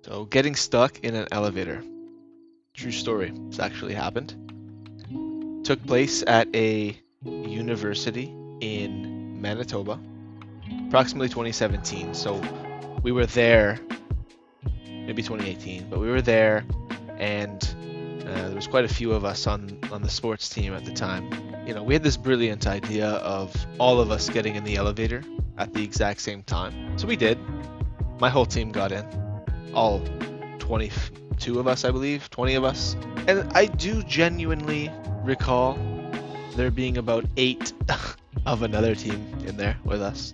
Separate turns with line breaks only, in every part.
So getting stuck in an elevator. True story. It's actually happened. Took place at a university in Manitoba, approximately 2017. So we were there, maybe 2018, but we were there, and there was quite a few of us on the sports team at the time. You know, we had this brilliant idea of all of us getting in the elevator at the exact same time. So we did. My whole team got in. All 22 of us, I believe, 20 of us. And I do genuinely recall there being about 8 of another team in there with us.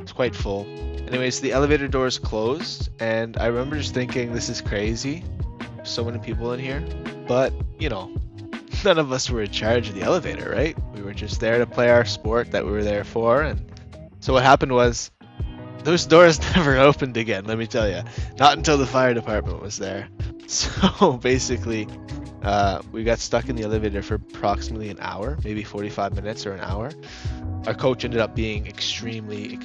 It's quite full. Anyways, the elevator doors closed, and I remember just thinking, this is crazy. So many people in here. But, you know, none of us were in charge of the elevator, right? We were just there to play our sport that we were there for. And so what happened was, those doors never opened again, let me tell you. Not until the fire department was there. So basically, we got stuck in the elevator for approximately an hour, maybe 45 minutes or an hour. Our coach ended up being extremely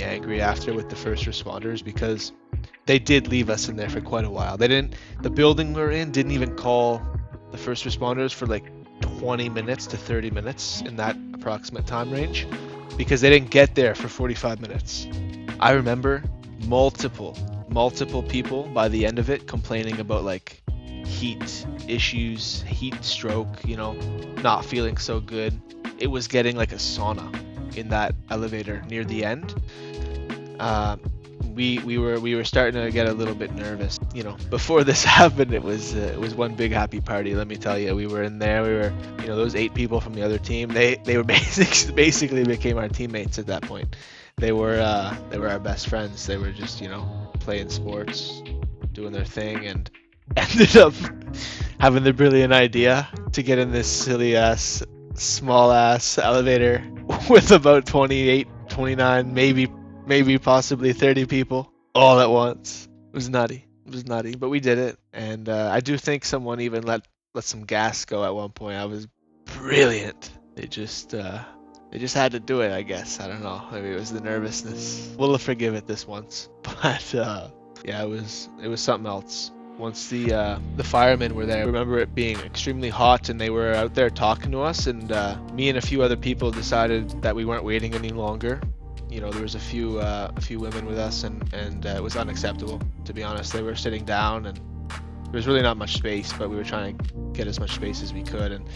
angry after with the first responders because they did leave us in there for quite a while. The building we were in didn't even call the first responders for like 20 minutes to 30 minutes in that approximate time range because they didn't get there for 45 minutes. I remember multiple people by the end of it complaining about like heat issues, heat stroke, you know, not feeling so good. It was getting like a sauna in that elevator near the end. We were starting to get a little bit nervous. You know, before this happened, it was one big happy party. Let me tell you, we were in there. We were, you know, those 8 people from the other team. They were basically became our teammates at that point. They were our best friends. They were just, you know, playing sports, doing their thing, and ended up having the brilliant idea to get in this silly ass, small ass elevator with about 28, 29, maybe possibly 30 people all at once. It was nutty, but we did it. And I do think someone even let some gas go at one point. I was brilliant. They just had to do it, I guess. I don't know. Maybe it was the nervousness. We'll forgive it this once. But yeah, it was something else. Once the firemen were there, I remember it being extremely hot, and they were out there talking to us. And me and a few other people decided that we weren't waiting any longer. You know, there was a few women with us, and it was unacceptable, to be honest. They were sitting down, and there was really not much space, but we were trying to get as much space as we could. And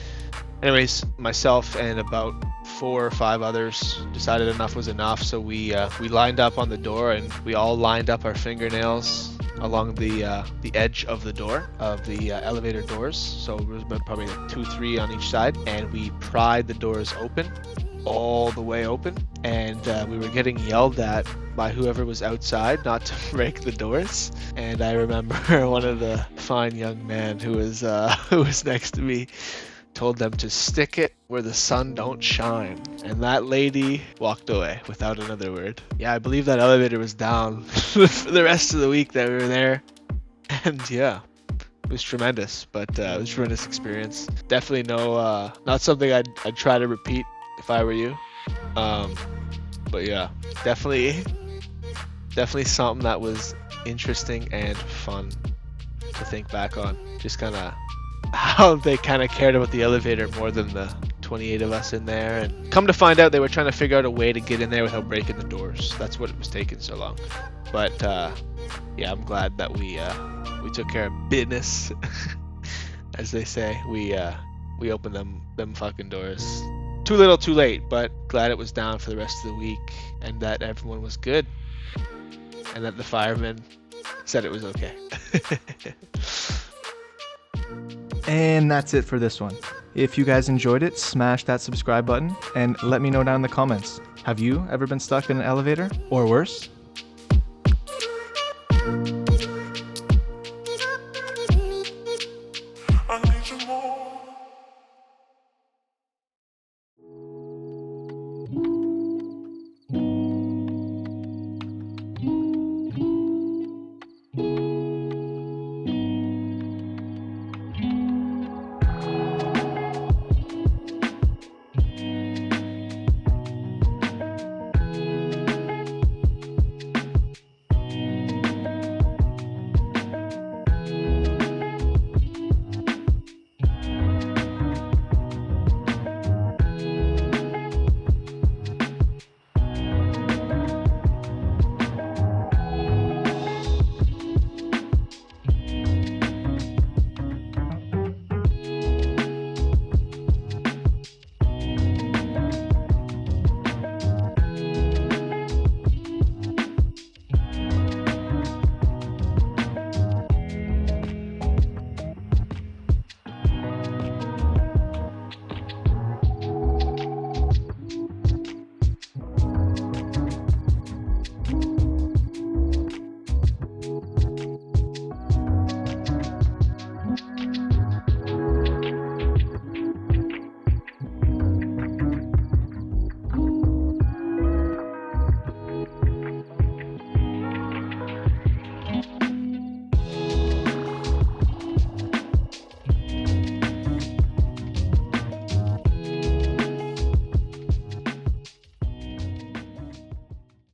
anyways, myself and about 4 or 5 others decided enough was enough, so we lined up on the door, and we all lined up our fingernails along the edge of the door of the elevator doors. So it was about probably 2, 3 on each side, and we pried the doors open, all the way open, and we were getting yelled at by whoever was outside not to break the doors. And I remember one of the fine young men who was next to me told them to stick it where the sun don't shine, and that lady walked away without another word. Yeah, I believe that elevator was down for the rest of the week that we were there, and yeah, it was tremendous. But it was a tremendous experience. Definitely not something I'd try to repeat if I were you. But yeah, definitely something that was interesting and fun to think back on. Just kind of how they kind of cared about the elevator more than the 28 of us in there. And come to find out, they were trying to figure out a way to get in there without breaking the doors. That's what it was taking so long. But yeah, I'm glad that we took care of business, as they say. We opened them fucking doors. Too little, too late, but glad it was down for the rest of the week, and that everyone was good, and that the firemen said it was okay.
And that's it for this one. If you guys enjoyed it, smash that subscribe button and let me know down in the comments. Have you ever been stuck in an elevator? Or worse?